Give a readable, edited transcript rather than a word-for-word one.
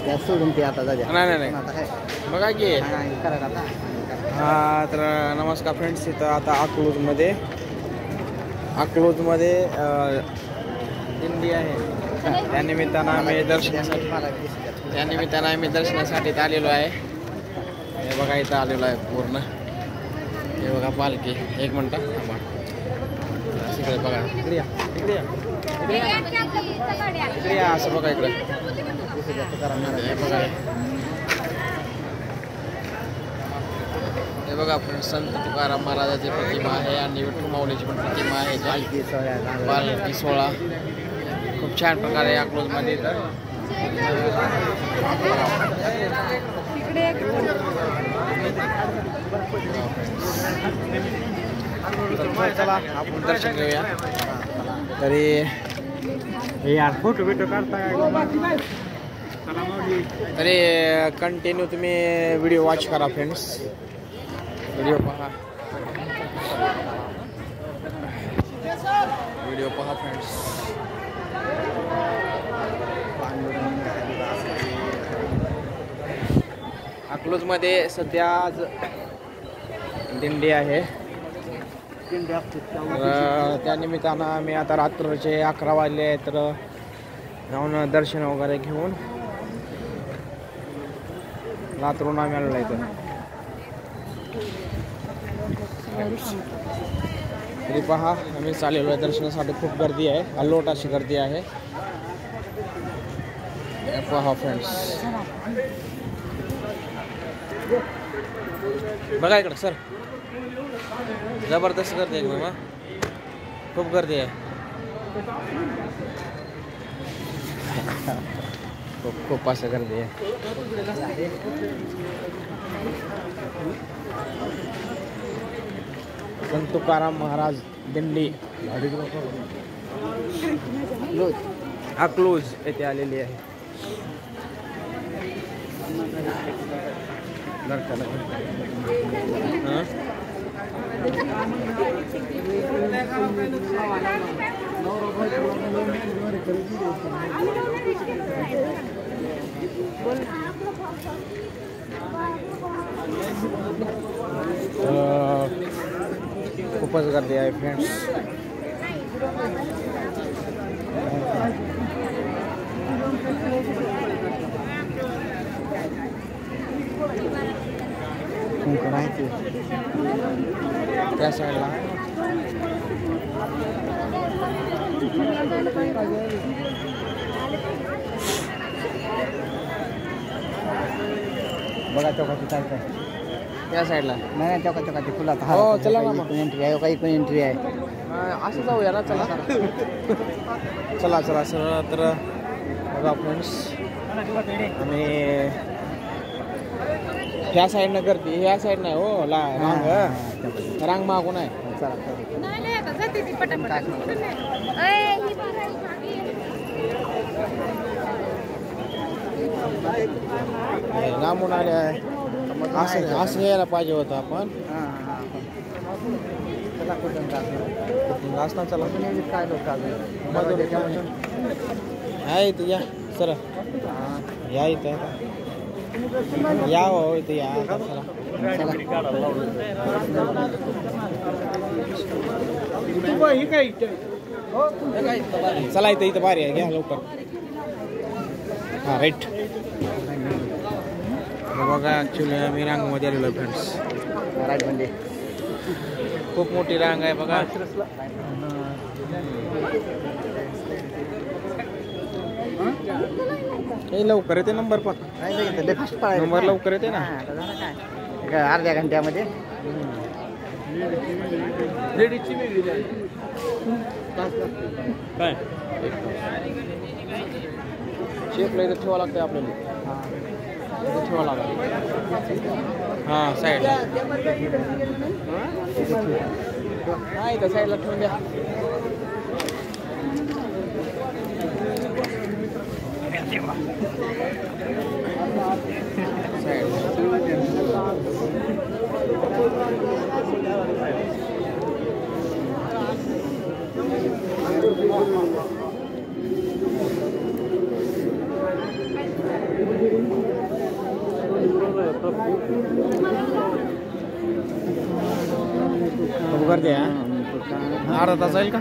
त्या सोडून ते आता जाऊ नाही नाही आता नाही काय बघा की करायला आता हा तर नमस्कार फ्रेंड्स. इथं आता अकलूजमध्ये दिंडी आहे. त्यानिमित्तानं आम्ही दर्शनासाठी आलेलो आहे. हे बघा इथं आलेलो आहे पूर्ण. हे बघा पालखी. एक मिनटं थांबा. इकडे बघा इकडे या इकडे या इकडे या असं बघा इकडे. हे बघा आपण संत तुकाराम महाराजाची प्रतिमा आहे आणि विठ्ठल माऊलीची पण प्रतिमा आहे. पालखी सोहळा खूप छान प्रकारे अकलूजमध्ये चला आपण दर्शन घेऊया. तरी यार फोटो बिटो काढता तरी कंटिन्यू तुम्ही व्हिडिओ वॉच करा फ्रेंड्स. व्हिडिओ पहा फ्रेंड्स. अकलूजमध्ये सध्या आज दिंडी आहे. त्यानिमित्तानं आम्ही आता रात्रीचे 11 वाजले आहेत तर जाऊन दर्शन वगैरे घेऊन रात्रून आम्ही आलेलो इथं. तरी पहा आम्ही चाललेलो आहे दर्शनासाठी. खूप गर्दी आहे. अल्लोट अशी गर्दी आहे. पहा फ्रेंड्स बघा इकडं सर. जबरदस्त गर्दी आहे एकदम. खूप गर्दी आहे. खूप असं गर्दी आहे. संत तुकाराम महाराज दिंडी अकलूज येथे आलेली आहे. खूपच गर्दी आहे फ्रेंड्स. त्या साईडला बघा चौकाची काय काय त्या साईडला नाही चौकाची फुला. हो चला ना मग. एंट्री आहे काही पण एंट्री आहे. असं जाऊया ना. चला चला चला सर. तर बघा फ्रेंड्स आम्ही ह्या साईडनं करते. ह्या साईड नाही हो रांग मागून आहे. लांबून आले आहे. असं यायला पाहिजे होतं आपण. असणार चला काय लोक आहे इथं या सर. या इथं या हो इथं या. चला इथं भारी आहे. घ्या लवकर. हां राईट. बघा ॲक्च्युली आम्ही रांगमध्ये आलेलो आहे फ्रेंड्स. राईट म्हणजे खूप मोठी रांग आहे बघा. हे लवकर येते नंबर पण. नंबर लवकर येते ना. अर्ध्या घंट्यामध्ये काय शेपला इथं ठेवावं लागतं आपल्याला. इथं ठेवावं लागतं. हां साईडला नाही इथं साईडला ठेवून द्या. खूप गर्दी आहे हा? अर्धा तास जाईल का?